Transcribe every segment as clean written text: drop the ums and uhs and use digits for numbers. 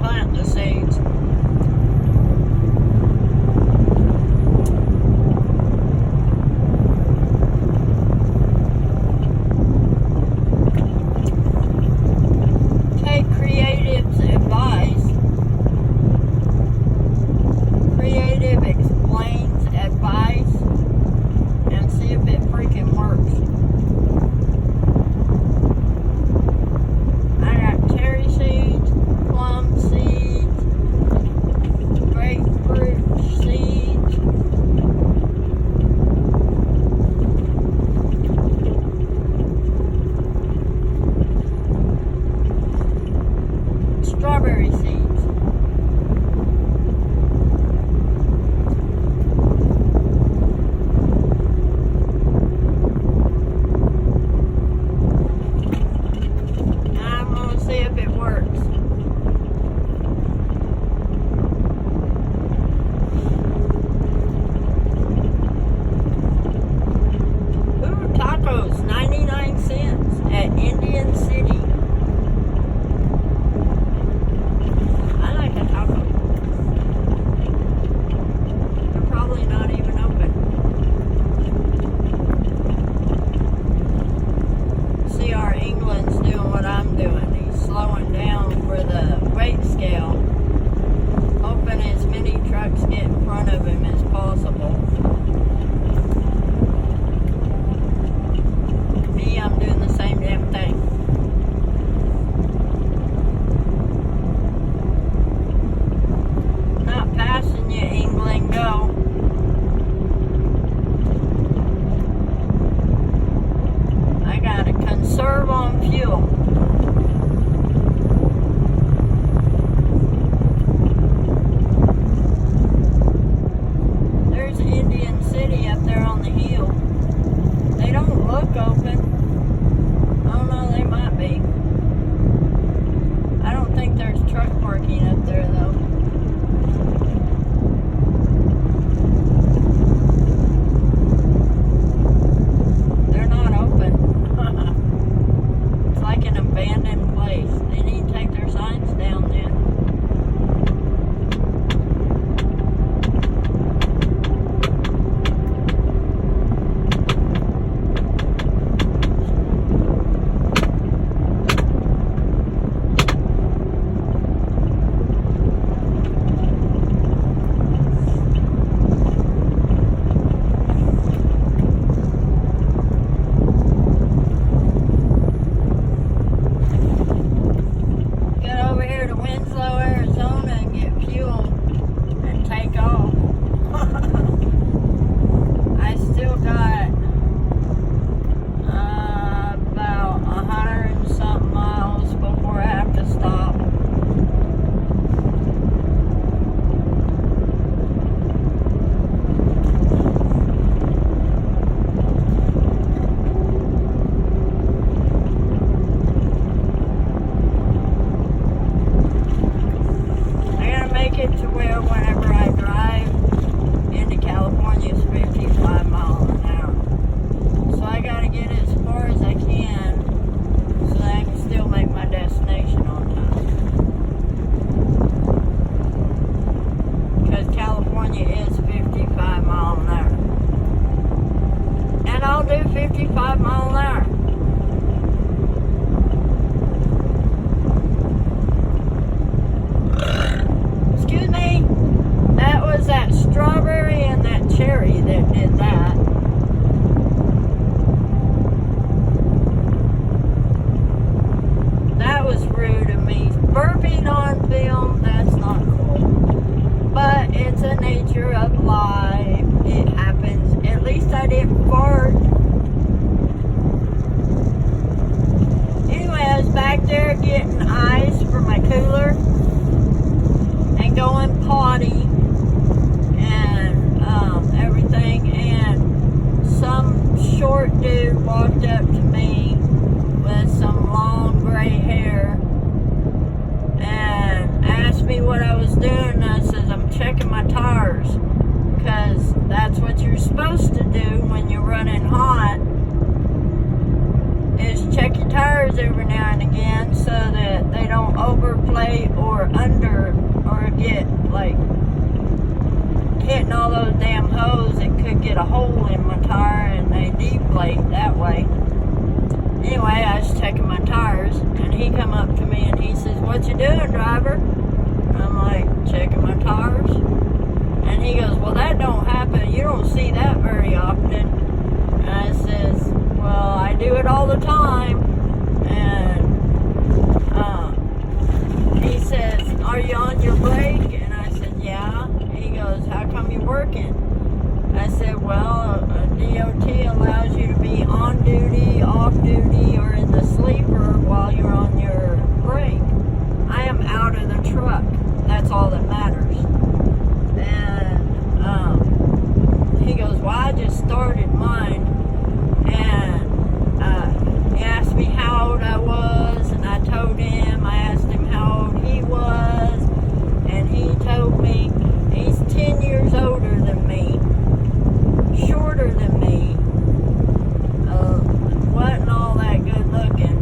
plant the seeds. Take Creative's advice. Creative explains advice and see if it freaking works. I got cherry seeds, plum seeds, grapefruit seeds, strawberry seeds. I'm gonna see if it works. Ooh, tacos, 99 cents at Indian City. I like a taco. They're probably not even open. See, our England's doing what I'm doing. He's slowing down for the weight scale, hoping as many trucks get in front of him as possible. Me, I'm doing the same damn thing. Not passing you, England, go. I gotta conserve on fuel. There's Indian City up there on the hill. They don't look open. Oh no, they might be. I don't think there's truck parking up there though. They're not open. It's like an abandoned place. They need to take their signs down then. Get over here to Winslow, Arizona and get fuel and take off. I still got about 100 and something miles before I have to stop. I gotta make it to where whenever I drive into California it's 55 miles an hour. So I gotta get as far as I can so that I can still make my destination on time. Because California is 55 miles an hour. And I'll do 55 miles an hour. Excuse me. That was that strawberry and that cherry that did that. That was rude of me. Burping on film, that's not cool. But it's a nature of life. It happens. At least I didn't fart. Anyway, I was back there getting ice for my cooler and going potty and everything, and some short dude walked up to me with some long gray hair and asked me what I was doing, and I says I'm checking my tires, because that's what you're supposed to do when you're running hot, is check your tires every now and again so that they don't overplay or under those damn hose, it could get a hole in my tire and they deflate that way. Anyway, I was checking my tires and he come up to me and he says, "What you doing, driver?" I'm like, "Checking my tires." And he goes, "Well, that don't happen. You don't see that very often." And I says, "Well, I do it all the time." And he says, "Are you on your break?" And I said, "Yeah." He goes, "How come you're working?" I said, "Well, a DOT allows you to be on duty, off duty, or in the sleeper while you're on your break. I am out of the truck. That's all that matters." And he goes, "Well, I just started mine." And he asked me how old I was, and I told him. I asked him how old he was, and he told me he's 10 years older than me, shorter than me, wasn't all that good looking,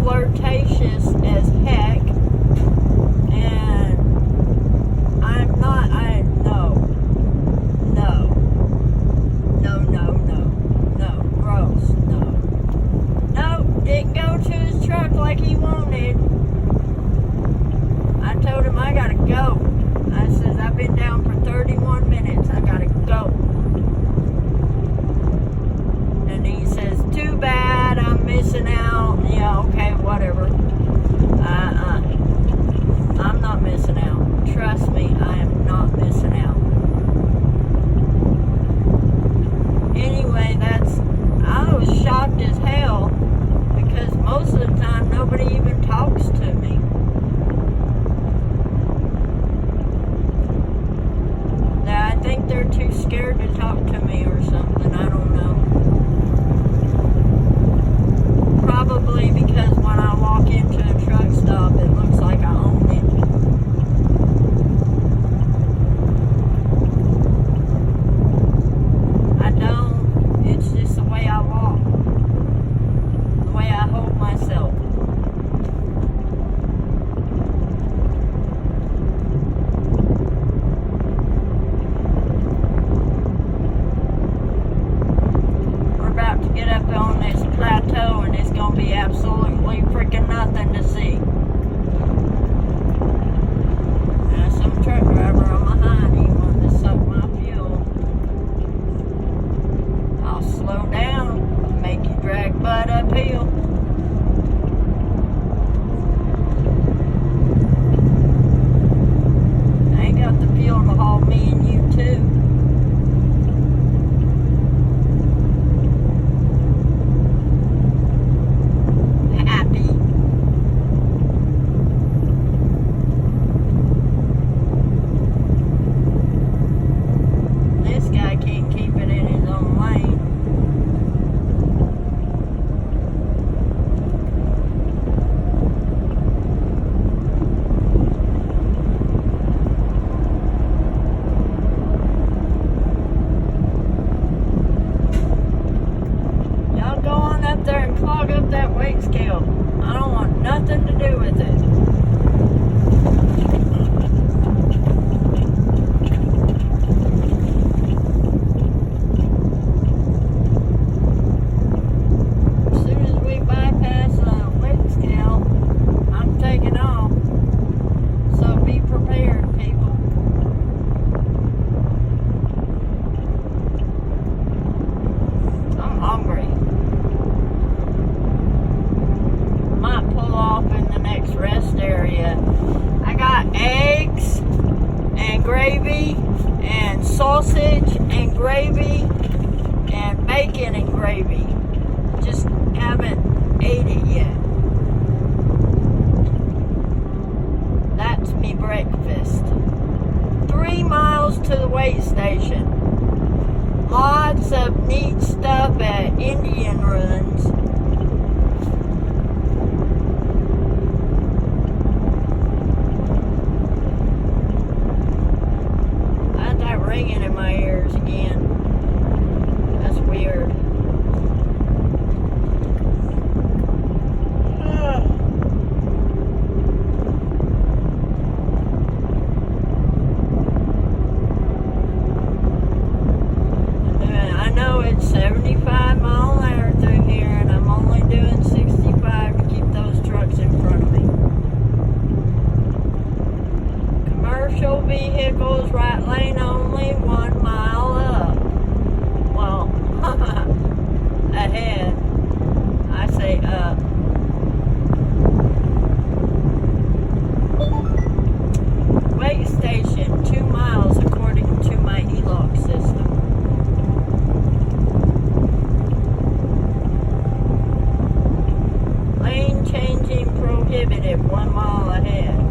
flirtatious as heck, and I'm not, gross, no, didn't go to his truck like he wanted. I told him I gotta go. I says, "I've been down for 31 minutes. I gotta go." And he says, "Too bad, I'm missing out." Yeah, okay, whatever. I'm not missing out. Trust me, I am not missing out. Anyway, I was shocked as hell because most of the time nobody even talks to me. I think they're too scared to talk to me or something. I don't know. Probably because when I walk into a truck stop, it looks like I own it. I don't. It's just the way I walk. The way I hold myself. Get up on this plateau and it's gonna be absolutely freaking nothing to see. There's some truck driver on my hind, he wanted to suck my fuel. I'll slow down, make you drag butt uphill. I ain't got the fuel to haul me and you too. Clog up that weight scale. I don't want nothing to do with it. As soon as we bypass the weight scale, I'm taking off. So be prepared, people. I'm hungry. Might pull off in the next rest area. I got eggs and gravy and sausage and gravy and bacon and gravy. Just haven't ate it yet. That's me breakfast. 3 miles to the weigh station. Lots of neat stuff at Indian runs. Ringing in my ears again. That's weird. vehicles, right lane only, 1 mile up. Well, ahead. I say up. Wait station, 2 miles according to my e-log system. Lane changing prohibited, 1 mile ahead.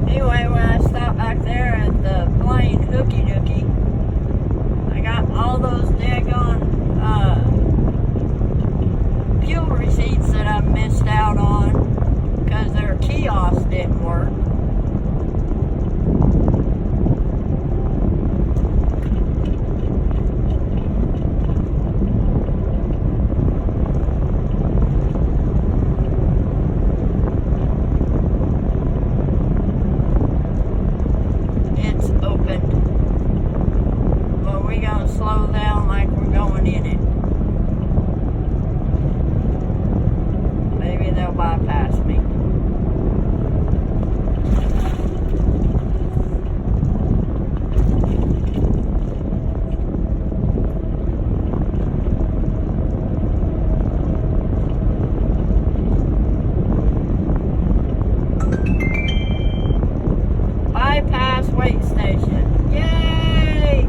Anyway, when I stopped back there at the plane, Hooky Dookie, I got all those daggone fuel receipts that I missed out on because their kiosk didn't work. It's open. But we gonna slow down like we're going in it. Maybe they'll bypass me. Bypass wait station. Yay!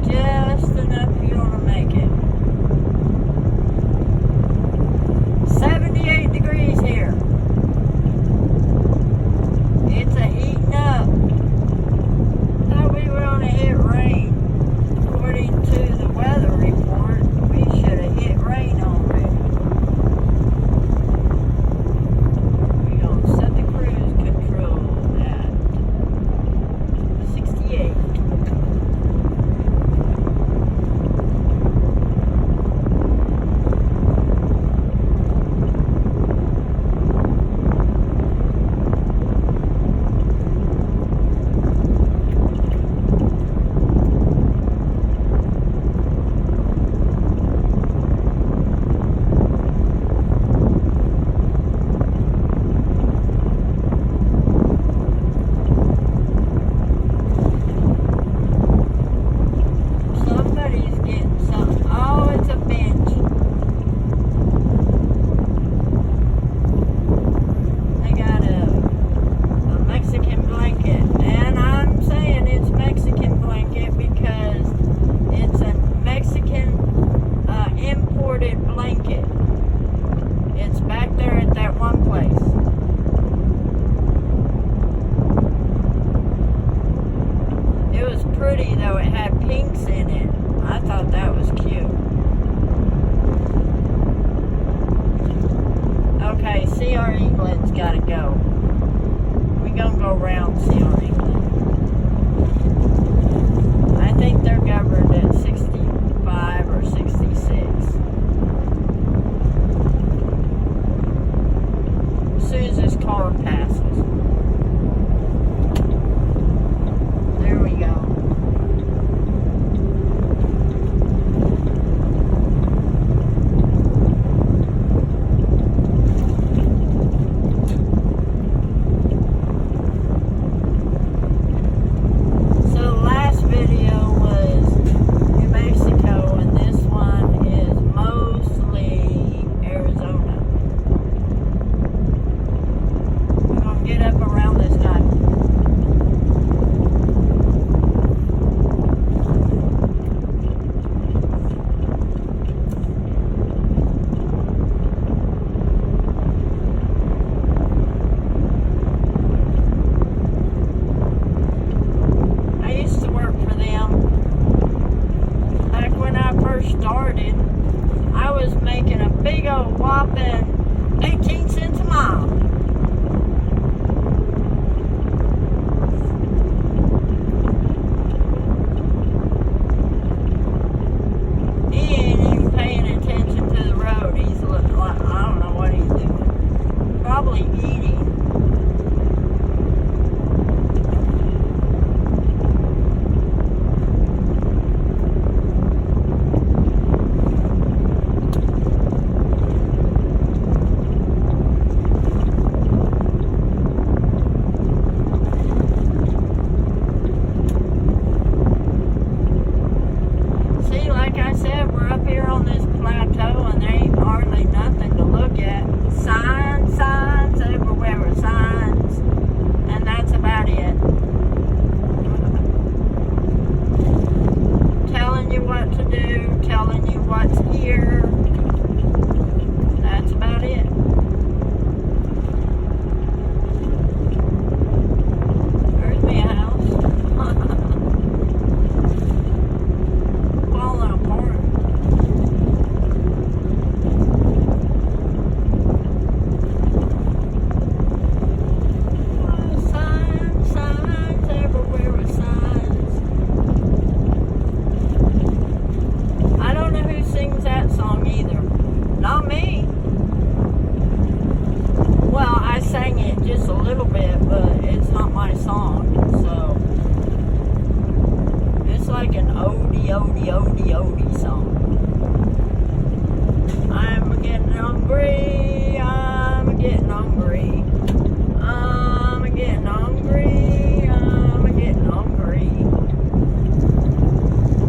Just enough fuel to make it. 78 degrees here. It's a heating up. Thought we were gonna hit rain. According to the weather report, we should have hit rain already. We're gonna set the cruise control at 68. Somebody's getting something. Oh, it's a bench. They got a Mexican blanket. And I'm saying it's Mexican blanket because it's a Mexican imported blanket. It's back there at that one place. It was pretty though, it had pinks in it. I thought that was cute. Okay, C.R. England's gotta go. We gonna go around C.R. England. I think they're governed at 65 or 66. As soon as this car passes. There we go. So the last video was New Mexico, and this one is mostly Arizona. New getting hungry. I'm getting hungry. I'm getting hungry.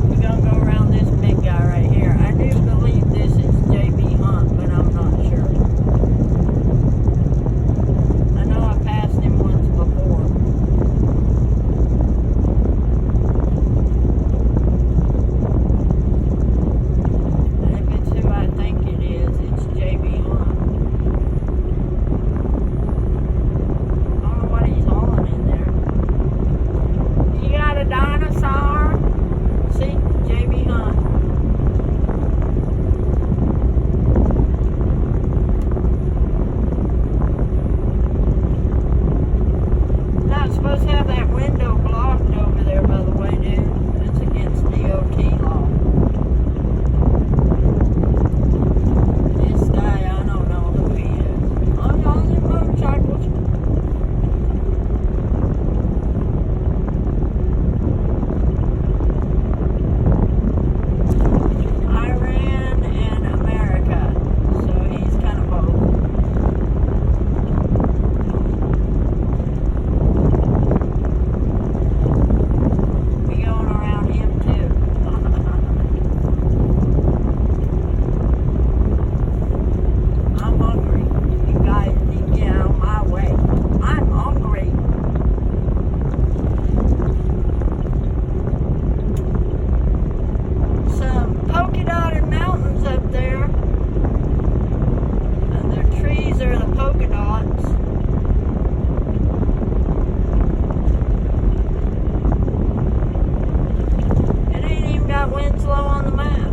We're gonna go around this big guy right here. I do believe this is JB Hunt, but I'm not sure. I know I passed him once before. And if it's who I think it is, it's JB Hunt. I don't know what he's hauling in there. You got a dinosaur? See, JB Hunt. Not supposed to have that window blocked over there, by the way, dude. It's against DOT law. This guy, I don't know who he is. I'm on the motorcycles. Iran and America. So he's kind of both. We going around him too. I'm hungry. You guys need to get out of my way. I'm hungry. Some polka dotted mountains up there. And their trees are the polka dots. It ain't even got Winslow on the map.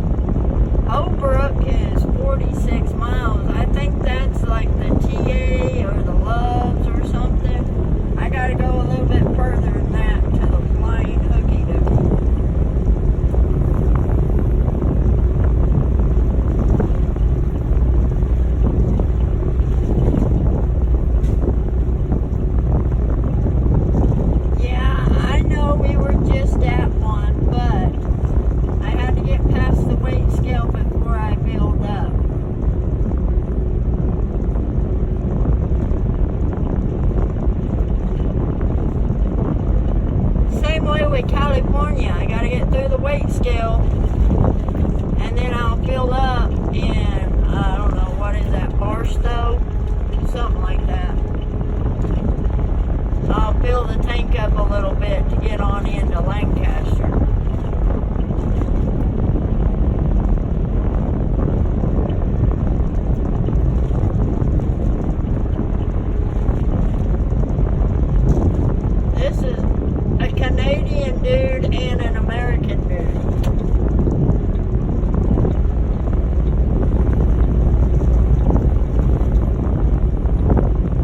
Holbrook is 46 miles. I think that's like the TA or the Loves or something. I gotta go a little bit further than that to the Flying Hooky Dooky. Yeah, I know we were just at one, but I had to get past the weight scale before I filled up. Same way with California. I gotta get through the weight scale, and then I'll fill up in, I don't know, what is that, Barstow? Something like that. I'll fill the tank up a little bit to get on into Lancaster. This is a Canadian dude and an American dude.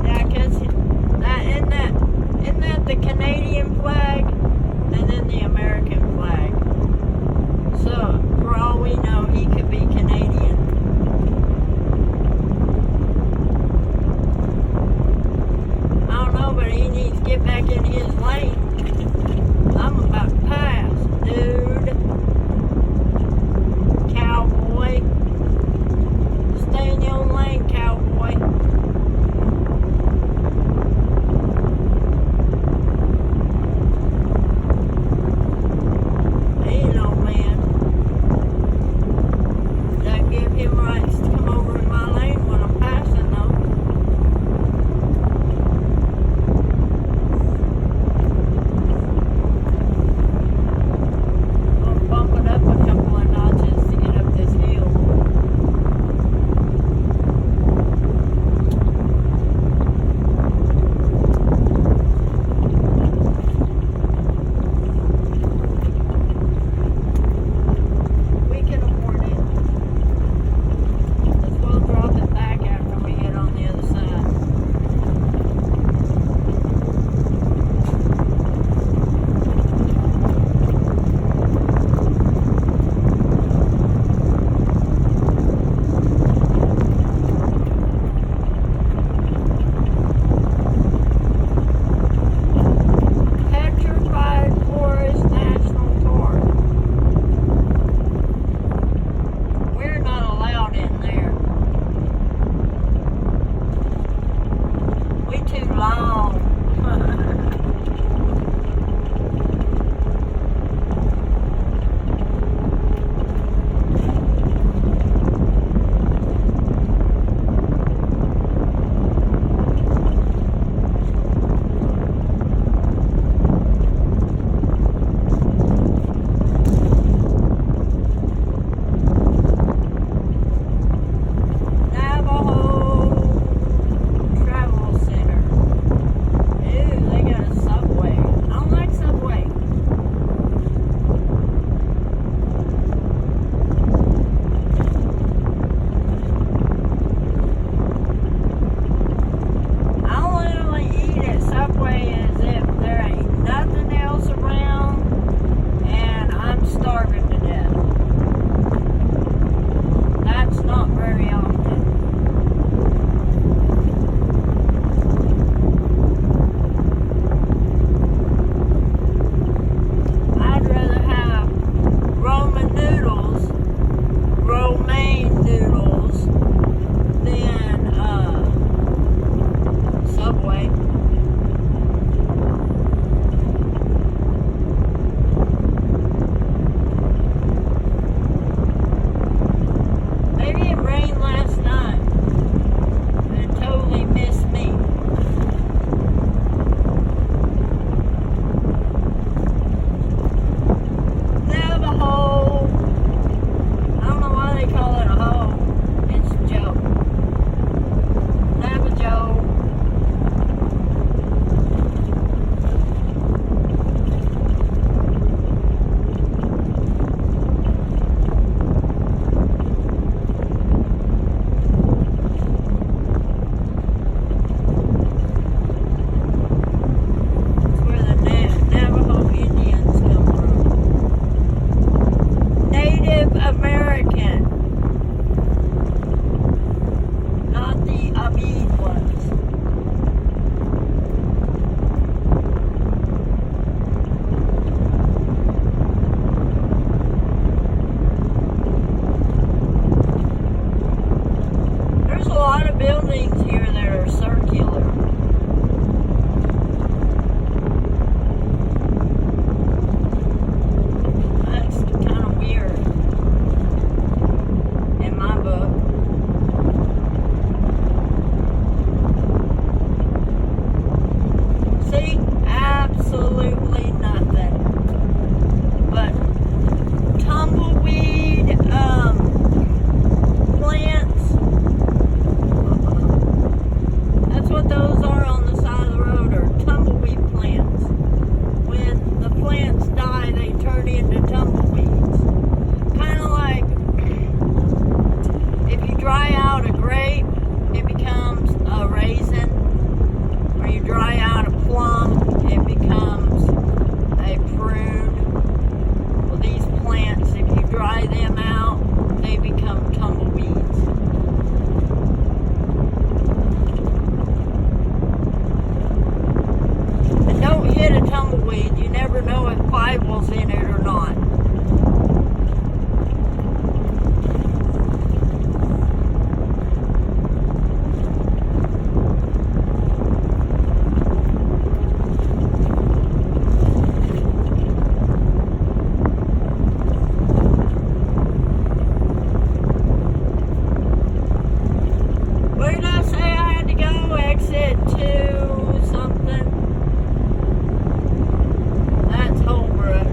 Yeah, 'cause isn't that the Canadian flag and then the American flag? So, for all we know, he could be Canadian. I don't know, but he needs to get back in his lane. I'm about to pass, dude. Cowboy. Stay in your own lane, cowboy. Ain't no man. Don't give him rights to come over in my lane when I'm passing, though. cables in it or not. Where did I say I had to go? Exit 2 something. That's Holbrook.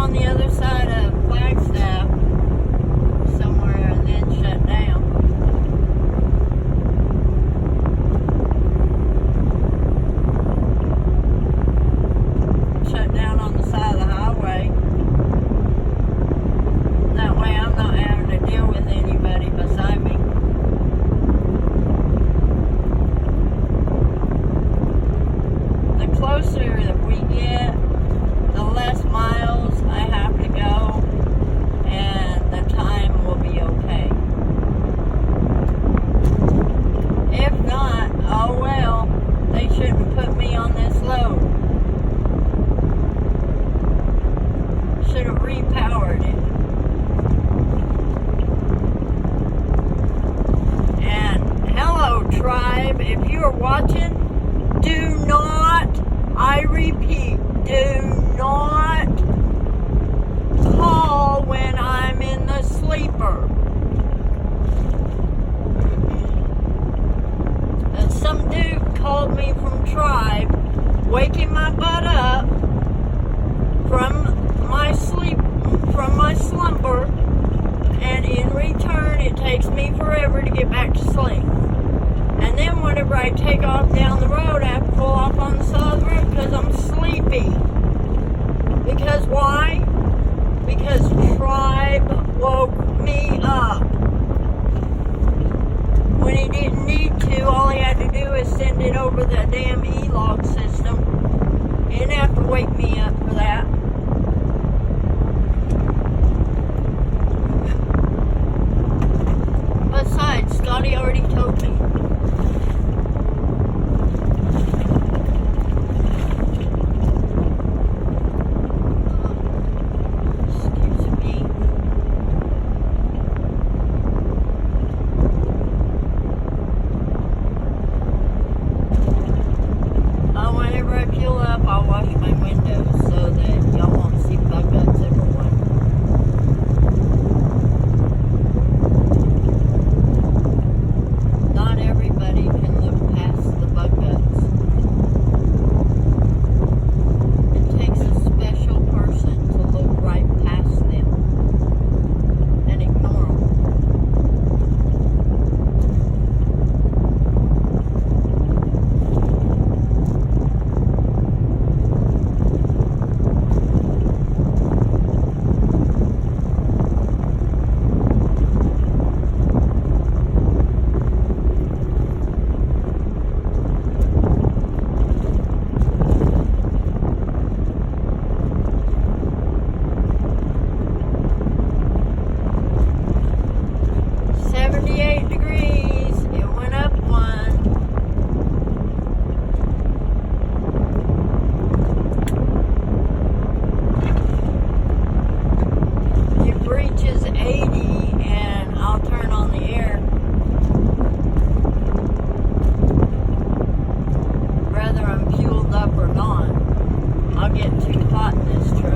on the other side of Flagstaff somewhere and then shut down. Shut down on the side of the highway. That way I'm not having to deal with anybody beside me. The closer that we get, the less miles I have to go, and the time will be okay. If not, oh well, they shouldn't put me on this load. Should have repowered it. And hello, tribe, if you are watching, do not, I repeat, do not call when I'm in the sleeper. And some dude called me from tribe, waking my butt up from my sleep, from my slumber, and in return it takes me forever to get back to sleep. And then whenever I take off down the road, I have to pull off on the side of the road because I'm sleepy. Because why? Because tribe woke me up. When he didn't need to, all he had to do is send it over the damn e-log system. He didn't have to wake me up for that. Besides, Scotty already told me. Whenever I fuel up, I'll wash my windows so that y'all won't see bug guts everywhere. Not everybody can look past the bug guts. It takes a special person to look right past them and ignore them. Whether I'm fueled up or not, I'll get too hot in this truck.